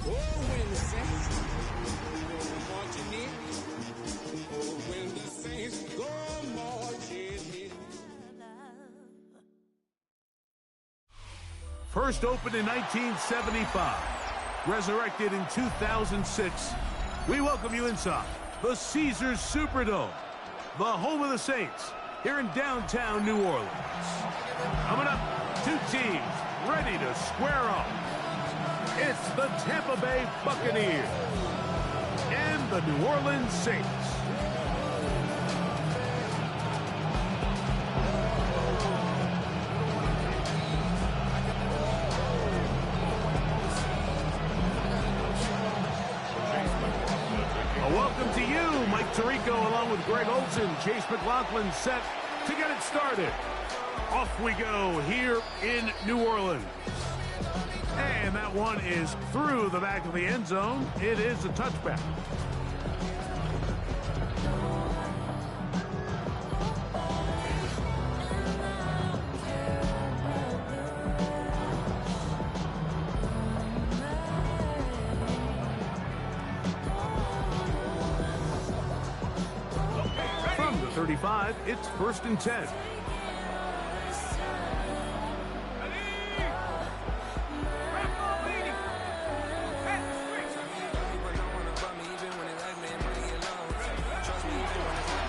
when the Saints go marching in. Oh, when the Saints go marching in. First opened in 1975, resurrected in 2006. We welcome you inside the Caesars Superdome, the home of the Saints, here in downtown New Orleans. Coming up, two teams ready to square off. It's the Tampa Bay Buccaneers and the New Orleans Saints. Welcome to you, Mike Tirico, along with Greg Olson. Chase McLaughlin set to get it started. Off we go here in New Orleans. And that one is through the back of the end zone. It is a touchback. From the 35, it's 1st and 10.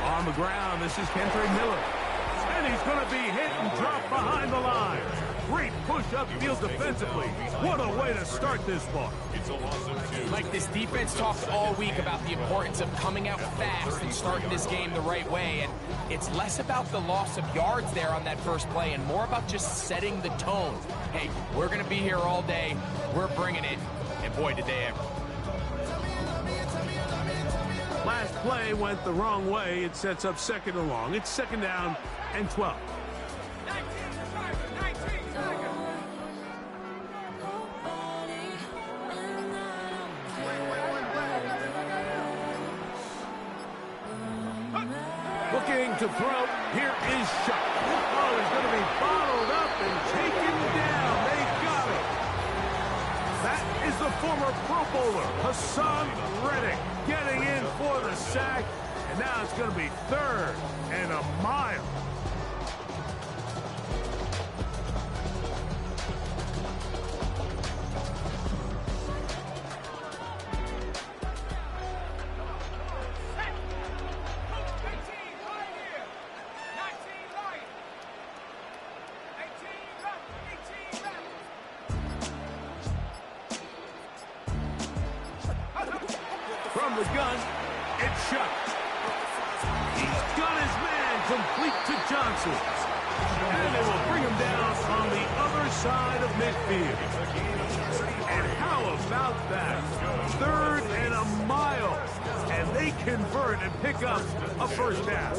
On the ground, this is Kentrell Miller. And he's going to be hit and dropped behind the line. Great push upfield defensively. What a way to start this one. Like, this defense talked all week about the importance of coming out fast and starting this game the right way. And it's less about the loss of yards there on that first play and more about just setting the tone. Hey, we're going to be here all day. We're bringing it. And boy, did they ever. Last play went the wrong way. It sets up 2nd and long. It's 2nd down and 12. Looking to throw. Here is Shuck. Oh, he's going to be bottled up and taken down. They got it. That is the former Pro Bowler, Hassan Reddick, getting in for the sack. And now it's going to be 3rd and a mile. From the gun, it's Shuck. He's got his man complete to Johnson. And they will bring him down on the other side of midfield. And how about that? 3rd and a mile. And they convert and pick up a first down.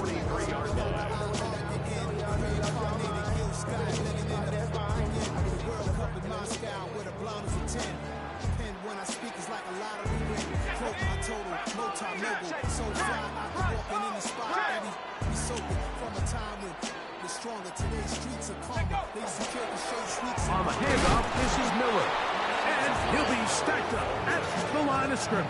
When I speak, it's like a lottery win. Quote my total, multi-mogul. So fly, I can walk in any spot that we soaking from a time when we're stronger. Today's streets are calmer. They secure the shade sneaks. On the handoff, this is Miller. And he'll be stacked up at the line of scrimmage.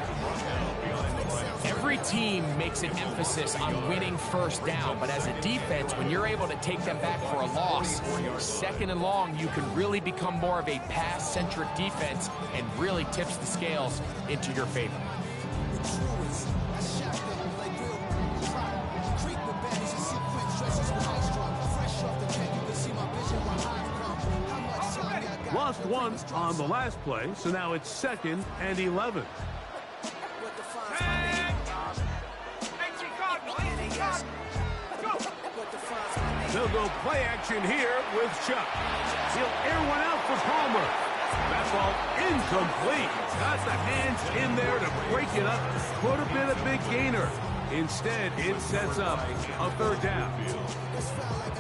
Every team makes an emphasis on winning first down, but as a defense, when you're able to take them back for a loss, 2nd and long, you can really become more of a pass-centric defense and really tips the scales into your favor. Lost one on the last play, so now it's 2nd and 11. They'll go play action here with Chuck. He'll air one out for Palmer. That ball incomplete. Got the hands in there to break it up. Could have been a big gainer. Instead, it sets up a third down.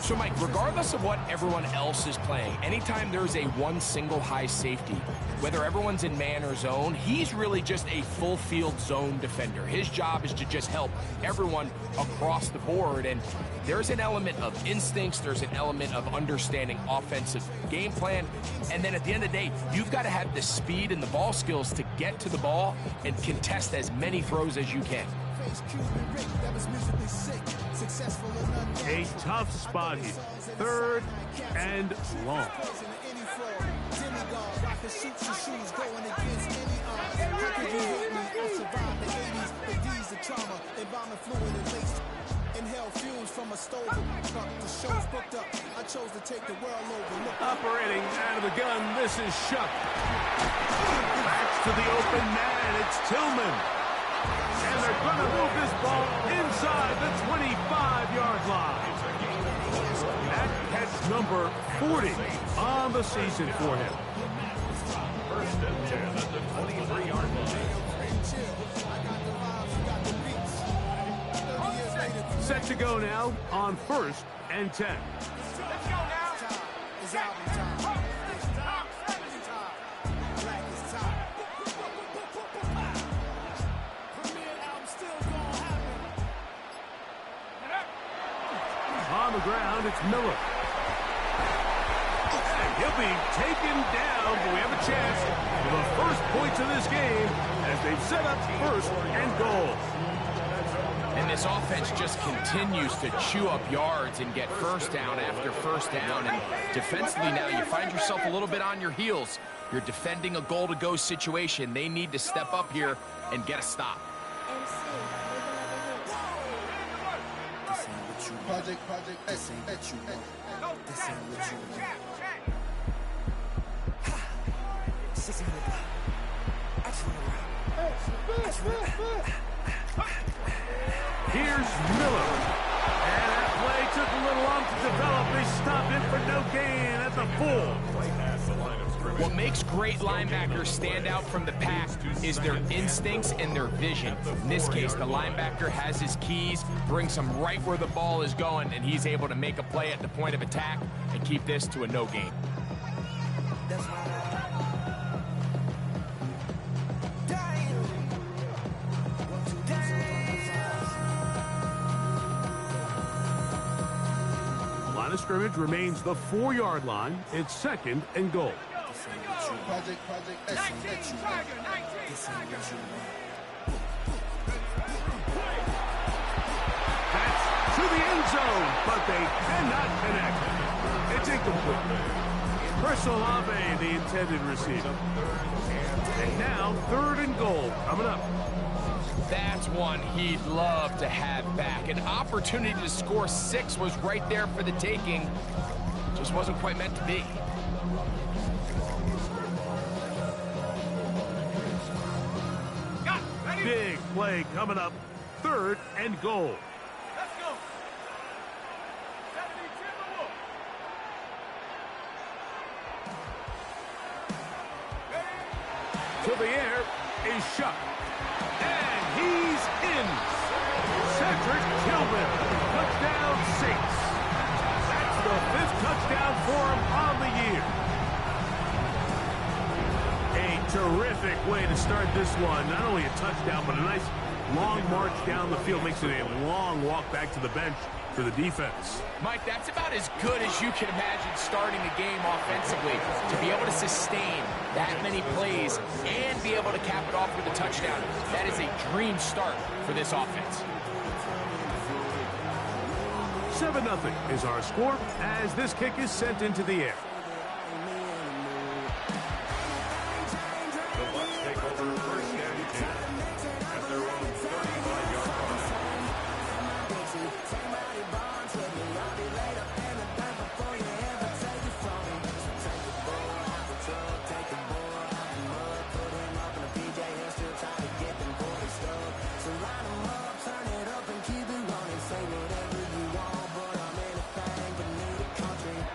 So, Mike, regardless of what everyone else is playing, anytime there's a one single high safety, whether everyone's in man or zone, he's really just a full field zone defender. His job is to just help everyone across the board, and there's an element of instincts, there's an element of understanding offensive game plan, and then at the end of the day, you've got to have the speed and the ball skills to get to the ball and contest as many throws as you can. A tough spot here. Third and long. Inhale fumes from a stove. The show's booked up. I chose to take the world over. Operating out of the gun, this is Shuck. Backs to the open man, it's Tillman. And they're going to move this ball inside the 25-yard line. That catch number 40 on the season for him. First and 10 at the 23-yard line. Set to go now on 1st and 10. Let's go now. It's album time. It's time. It's time. Black is time. Premiere album still gonna happen. On the ground, it's Miller. And he'll be taken down, but we have a chance for the first points of this game as they've set up 1st and goal. And this offense just continues to chew up yards and get first down after first down. And defensively now, you find yourself a little bit on your heels. You're defending a goal-to-go situation. They need to step up here and get a stop. Project, this ain't what you want. This ain't what you want. Here's Miller. And that play took a little long to develop. They stopped it for no gain at the 4. What makes great linebackers stand out from the pack is their instincts and their vision. In this case, the linebacker has his keys, brings him right where the ball is going, and he's able to make a play at the point of attack and keep this to a no gain. Line of scrimmage remains the 4-yard line. It's 2nd and goal. Project, this ain't what you want. This ain't what you want. That's to the end zone, but they cannot connect. It's incomplete. Chris Olave, the intended receiver. And now 3rd and goal coming up. That's one he'd love to have back. An opportunity to score 6 was right there for the taking. Just wasn't quite meant to be. Big play coming up. 3rd and goal. Let's go. To the air is Shuck. And he's in. Cedric Tillman. Touchdown Saints. That's the 5th touchdown for him on the year. A terrific way to start this one. Not only a touchdown, but a nice long march down the field. Makes it a long walk back to the bench for the defense. Mike, that's about as good as you can imagine starting a game offensively. To be able to sustain that many plays and be able to cap it off with a touchdown, that is a dream start for this offense. 7-0 is our score as this kick is sent into the air. The Bucs take over 1st and 10 at their own 35-yard line.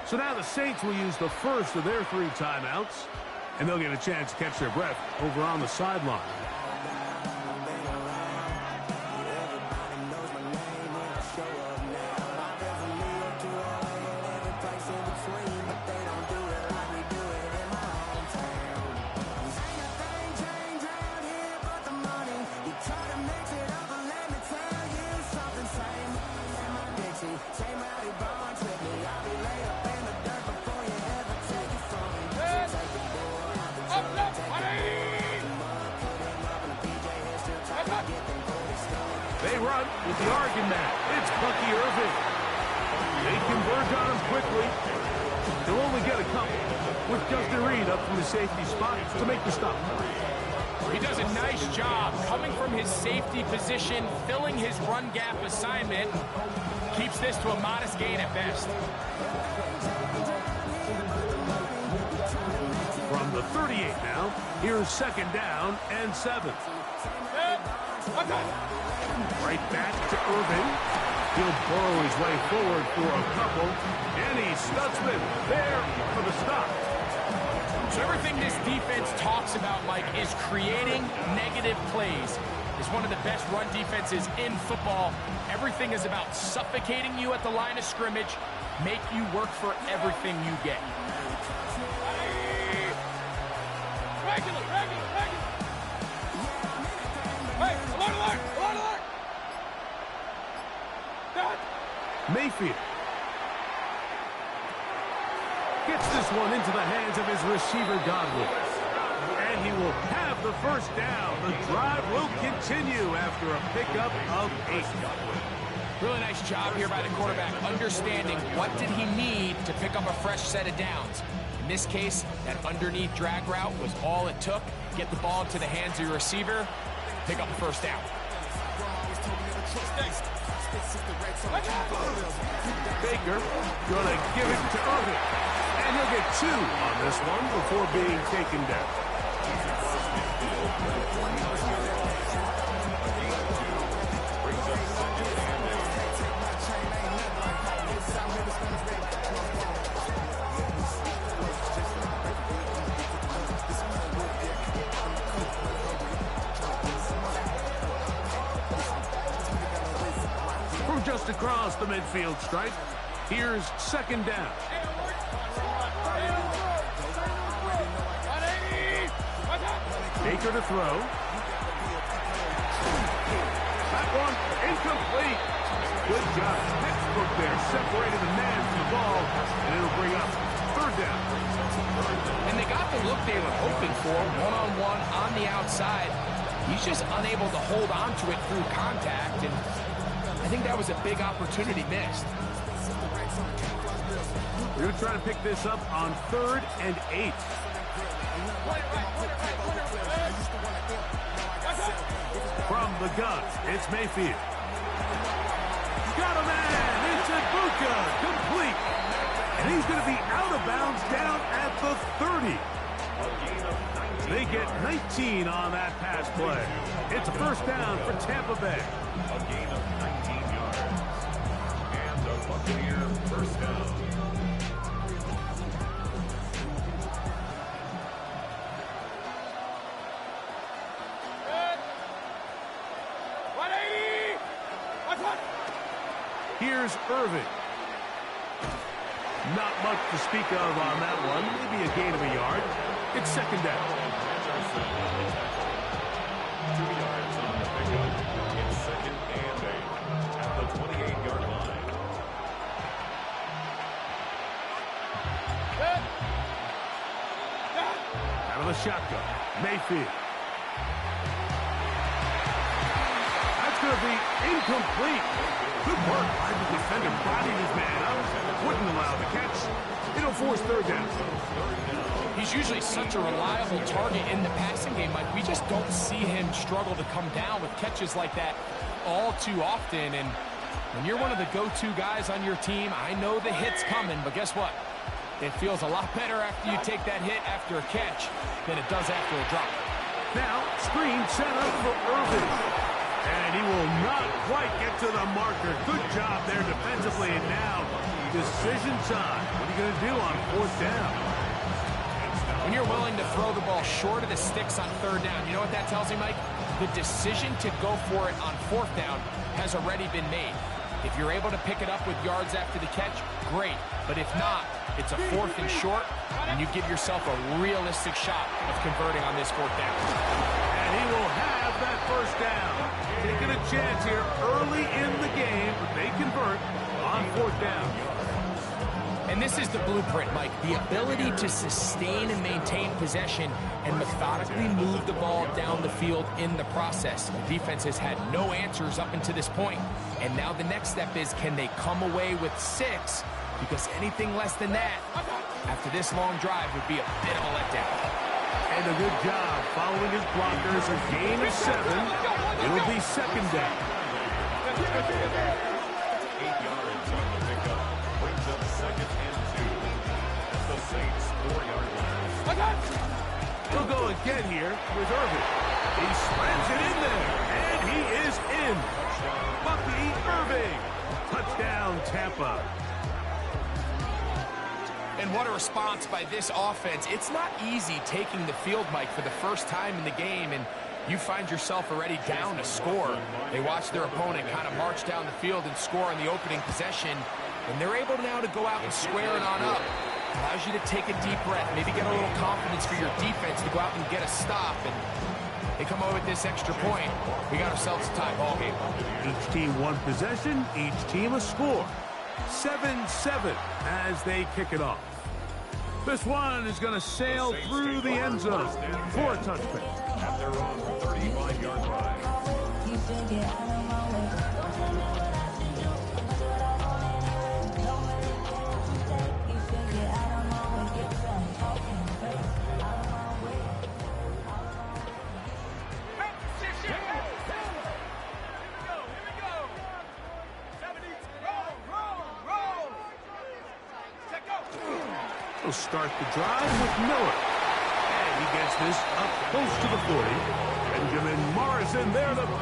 So now the Saints will use the first of their 3 timeouts, and they'll get a chance to catch their breath over on the sideline. front with the Oregon man. It's Bucky Irving. They converge on him quickly. They'll only get a couple with Justin Reed up from the safety spot to make the stop. He does a nice job coming from his safety position, filling his run gap assignment. Keeps this to a modest gain at best. From the 38 now, here's 2nd down and 7. Right back to Irving. He'll burrow his way forward for a couple. And he's Stutzman there for the stop. So everything this defense talks about, Mike, is creating negative plays. It's one of the best run defenses in football. Everything is about suffocating you at the line of scrimmage, make you work for everything you get. Regular. Hey, alert. Mayfield gets this one into the hands of his receiver, Godwin. And he will have the first down. The drive will continue after a pickup of 8. Really nice job here by the quarterback, understanding what did he need to pick up a fresh set of downs. In this case, that underneath drag route was all it took. Get the ball into the hands of your receiver, pick up the first down. Baker gonna give it to Irving. And he'll get 2 on this one before being taken down. From just across the midfield stripe, here's 2nd down. Baker to throw. That one incomplete. Good job. Textbook there. Separated the man from the ball, and it'll bring up 3rd down. And they got the look they were hoping for, one-on-one on the outside. He's just unable to hold on to it through contact, and I think that was a big opportunity missed. We're going to try to pick this up on 3rd and 8. From the gun, it's Mayfield. Got a man! It's Ibuka! Complete! And he's going to be out of bounds down at the 30. They get 19 on that pass play. It's a first down for Tampa Bay. A gain of 19 yards. And the Buccaneer first down. Here's Irving. Not much to speak of on that one. Maybe a gain of a yard. It's 2nd down. 2 yards on the pickup. It's 2nd and 8 at the 28-yard line. Out of the shotgun. Mayfield. That's going to be incomplete. Good work by the defender. Bodied his man up. Wouldn't allow the catch. It'll force 3rd down. He's usually such a reliable target in the passing game, Mike. We just don't see him struggle to come down with catches like that all too often. And when you're one of the go-to guys on your team, I know the hit's coming, but guess what? It feels a lot better after you take that hit after a catch than it does after a drop. Now, screen set up for Irving. And he will not quite get to the marker. Good job there defensively. And now, decision time. What are you going to do on 4th down? When you're willing to throw the ball short of the sticks on 3rd down, you know what that tells me, Mike? The decision to go for it on 4th down has already been made. If you're able to pick it up with yards after the catch, great. But if not, it's a 4th and short, and you give yourself a realistic shot of converting on this 4th down. And he will have that first down. Taking a chance here early in the game, but they convert on 4th down. And And this is the blueprint, Mike. The ability to sustain and maintain possession and methodically move the ball down the field in the process. The defense has had no answers up until this point. And now the next step is, can they come away with 6? Because anything less than that, after this long drive, would be a bit of a letdown. And a good job following his blockers. A gain of 7. It'll be second down. 8 yards on the pickup. Brings up second and 2. At the Saints' 4-yard line. He'll go again here with Irving. He slams it in there, and he is in. Bucky Irving. Touchdown, Tampa. And what a response by this offense. It's not easy taking the field, Mike, for the first time in the game, and you find yourself already down a score. They watch their opponent kind of march down the field and score on the opening possession, and they're able now to go out and square it on up. Allows you to take a deep breath, maybe get a little confidence for your defense to go out and get a stop, and they come away with this extra point. We got ourselves a tie ball game. Each team one possession, each team a score. 7-7 as they kick it off. This one is going to sail through the end zone for a touchdown. At their own 35-yard line. He'll start the drive with Miller. And he gets this up close to the 40. Benjamin Morrison there to